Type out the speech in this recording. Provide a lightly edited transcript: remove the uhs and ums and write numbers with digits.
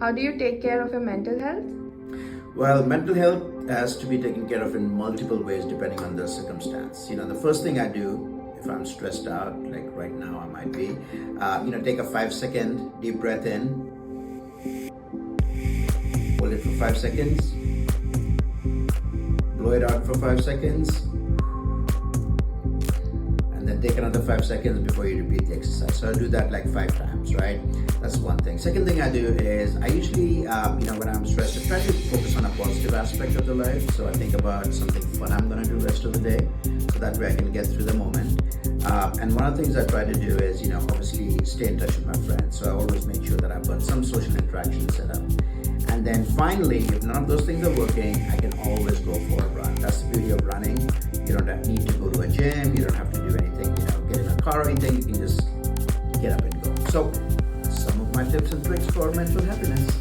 How do you take care of your mental health? Well, mental health has to be taken care of in multiple ways depending on the circumstance. The first thing I do if I'm stressed out, like right now I might be, take a 5-second deep breath in, hold it for 5 seconds, blow it out for 5 seconds, and then take another 5 seconds before you repeat the exercise. So I do that like 5 times, right? That's one thing. Second thing I do is I usually, when I'm stressed, I try to focus on a positive aspect of the life. So I think about something fun I'm going to do the rest of the day, so that way I can get through the moment. And one of the things I try to do is, obviously stay in touch with my friends. So I always make sure that I've got some social interaction set up. And then finally, if none of those things are working, I can always go for a run. That's the beauty of running. You don't need to go to a gym. You don't have to do anything, get in a car or anything. You can just get up and go. So some of my tips and tricks for mental happiness.